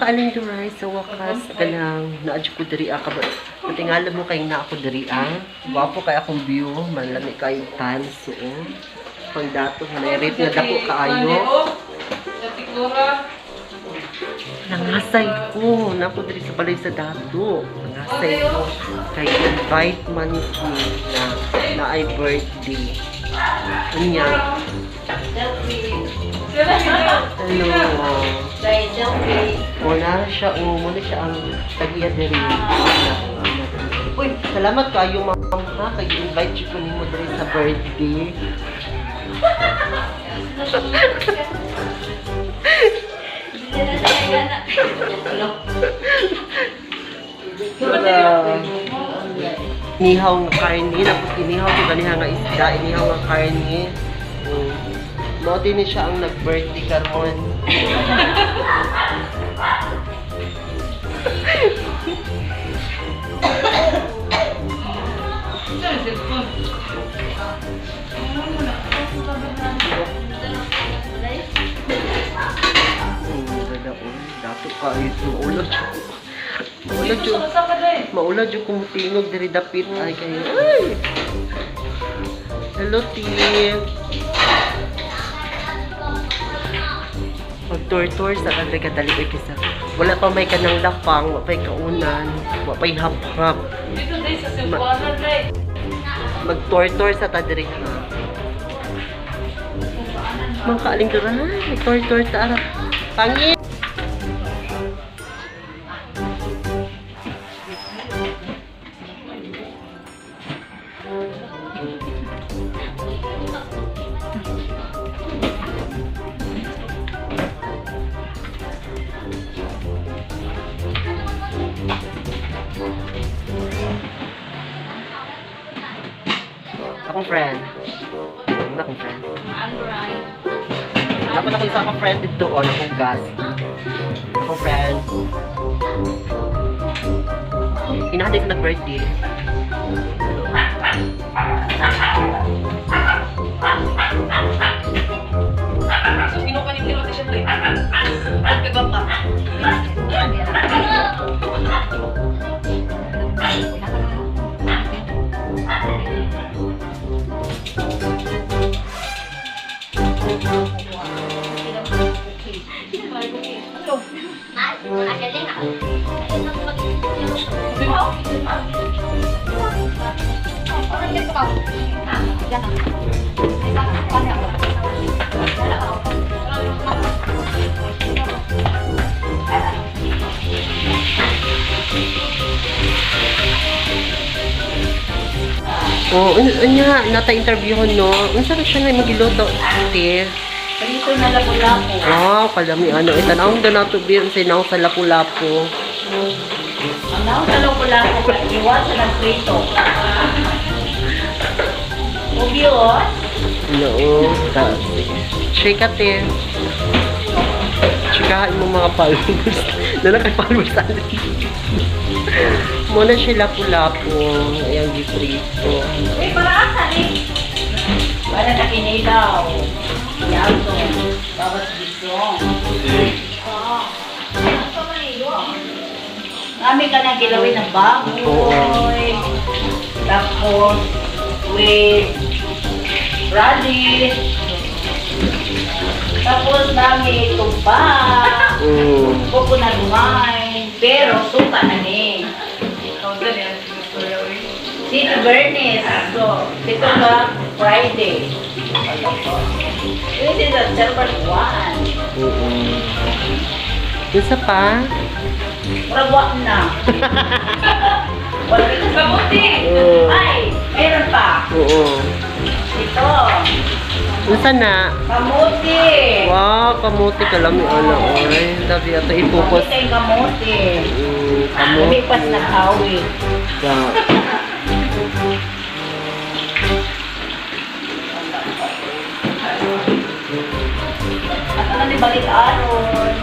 kaaling duray sa wakas kanang naadyo ko diri ka ba. Tingala mo kay na ako diri Gwapo kay akong view, manlami kay tan suon. Pang dato na rate na dako kaayo. Nangasay ko, napo diri sa balay sa dato. Nangasay ko kay invite man ko na ay birthday. Unya. Hello. Muna siya ang tagiya diri. Uy, salamat kayo ma'am ha, kay invite ko nimo diri sa birthday. Inihaw nga karne, tapos inihaw ko ganiha nga isda, inihaw nga karne. Mao din siya ang nag-birthday karon. Dato ka ito, maulad yung kumutingog diri dapit ay kayo. Ay! Hello, Tim. Pag-tour-tour sa kanila kadali ay kisa. Wala pa may kanang lapang, wala pa'y kaunan, wala pa'y hap-hap. Mag-tour-tour sa tadiri ha. Mga kaaling dura, mag-tour-tour sa arap. Pangit! Akong friend. Akong friend. Dapat ako isa akong friend dito o akong gas. Akong friend. Inahatid ko nag-birthday. Sino ka ni Pinote siya play? At kagam ka? Oh, unya nata-interview ko no. Unsa ra siya nga magiluto, ate? Dito na lapu-lapu. Wow, kalami ano itanaw na nato biyan sa naw sa lapu-lapu. Ang naon sa lapu-lapu, iwan sa nagprito. Ubios? No, shake ate. Chikahan mo mga followers. Dala kay followers natin. Muna siya lapu-lapu. Ayan, giprito. Uy, para asa ni? Para na kinilaw. Yato. Bawas bisong. Kami ka nang gilawin ng baboy. Tapos, with radish. Tapos namin tumpa. Coconut wine. Pero suka na ni. City Bernice. So, dito ba Friday? This is a silver one. Isa pa? Ragwa na. Wala ito sa buti. Ay, meron pa. Oo. Ito. Isa na? Kamuti. Wow, kamuti ka lang yung ano. Ay, sabi ito ipupos. Kamuti, kamuti. Kamuti. Lumipas na kawit. Yeah. At ano ni balik aron?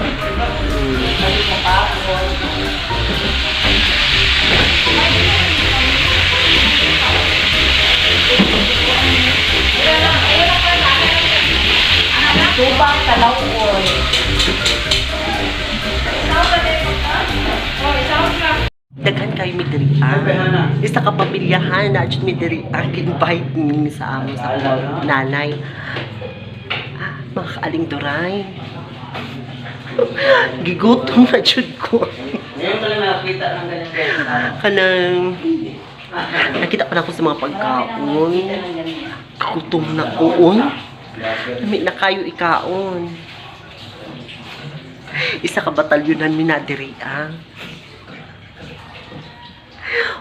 Balik mo kapon. Subang Talawon. Daghan kayo mi diri isa ka pamilyahan na jud mi diri invite ni sa amo sa nanay. Mga kaaling duray. Gigutom na jud ko. Ngayon pala nakakita ng ganyan. Kanang nakita pa na ako sa mga pagkaon. Kagutom na koon. Lami na kayo ikaon. Isa ka batalyonan mi na diri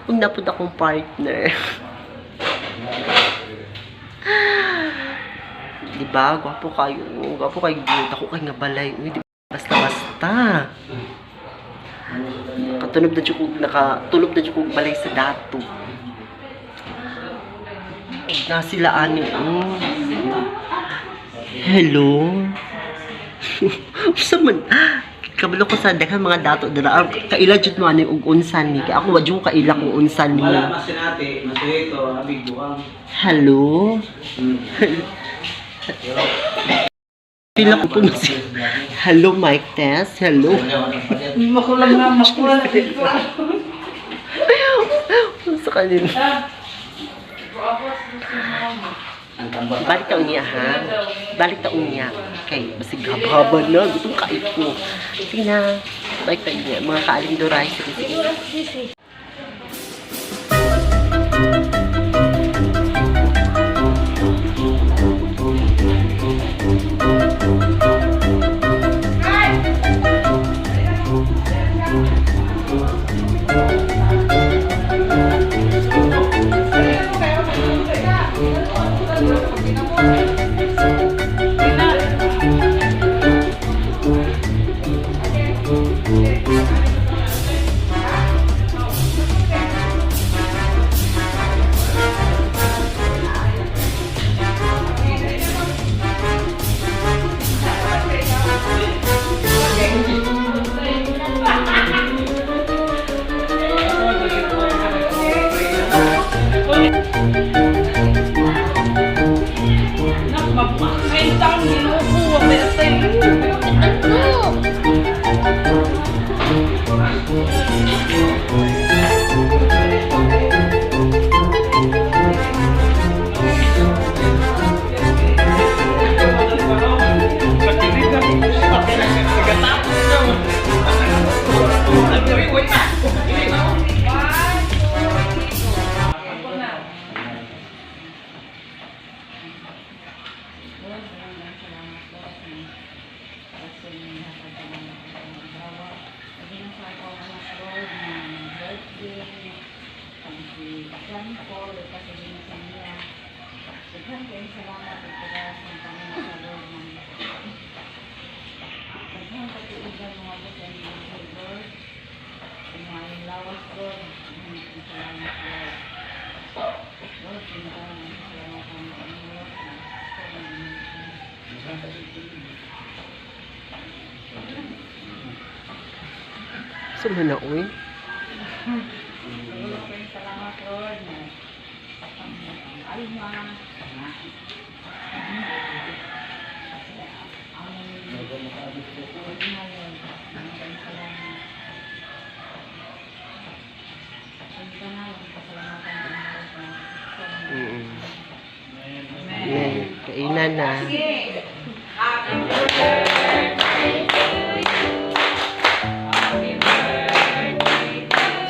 Huwag na po akong partner. Diba? Gwapo kayo. Gwapo kayo. Ako kayo nga balay. Uy, di basta-basta. Nakatulog na dyan kong balay sa dato. Na sila ani. Hello? Sa man? Kabalo ko sa daghang mga dato dira. Kaila jud mo ani og unsan ni. Kaya ako wa jud kaila kung unsan ni. Wala masinati, masuhito, abig buwang. Hello? Pila ko po na si... Hello, Mike Tess. Hello. Makulang nga, makulang. Sa kanina. Ang tambak. Balik taon niya, ha? Balik taon niya. Okay, basig haba na. Gutong kait ko. Tina, balik taon niya. Mga kaaling duray. Sige, sige. Saan na uy? Salamat, Lord. Kainan na.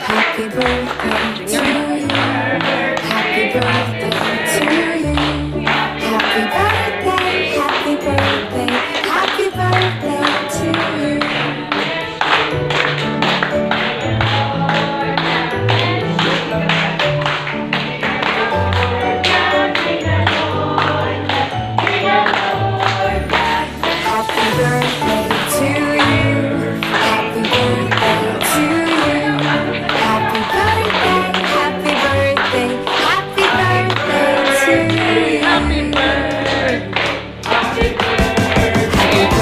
Happy birthday to you. Happy birthday to you. Happy birthday, happy birthday, happy birthday to you. Happy birthday to you. Happy birthday to you. Happy birthday, happy birthday, happy birthday to you. Happy birthday to you. Happy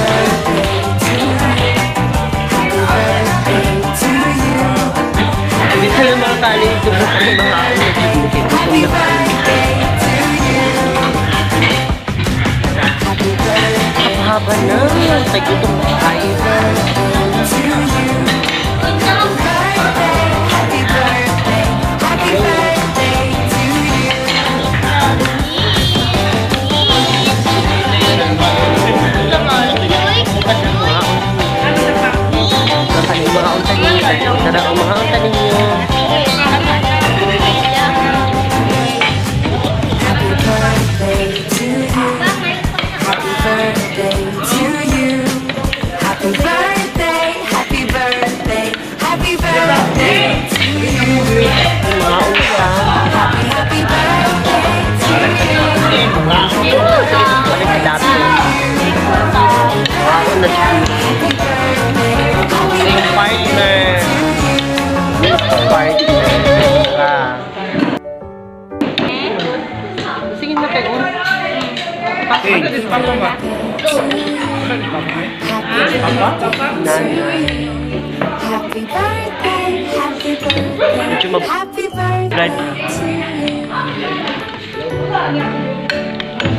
birthday to you. Sabi tayo mga kaling tubok ang mga Happy birthday to you. Happy birthday haba na. Kay gutom na kayo. to you. Happy birthday, happy Happy birthday, happy birthday, Medyo mag- happy birthday Blood. to you.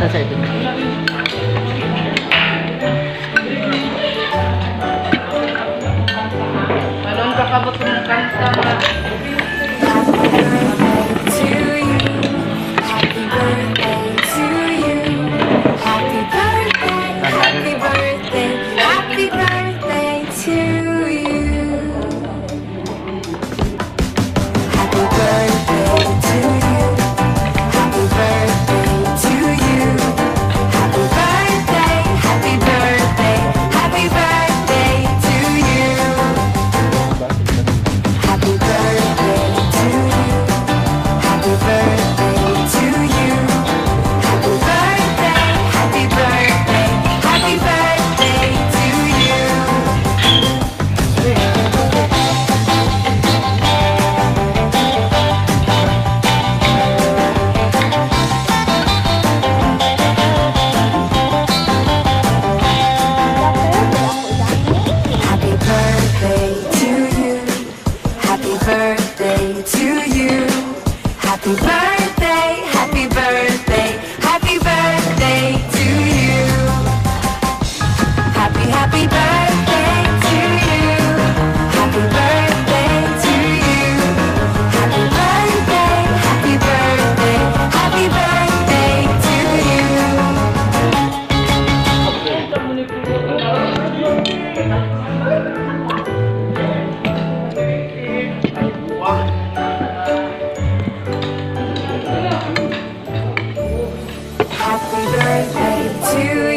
Tasa ito. Malong kakabot ng kanta. To you, happy birthday to you. Happy birthday, happy birthday, happy birthday to you. Happy birthday to you. Happy birthday to you. Happy birthday, happy birthday, happy birthday to you. Happy birthday to you. Happy birthday to you. Happy birthday, happy birthday, happy birthday to you. Happy birthday to you. Happy birthday to you. Happy birthday, happy birthday, happy birthday to you. Happy birthday to you. Happy birthday to you. Happy birthday, happy birthday, happy birthday to you. Happy birthday to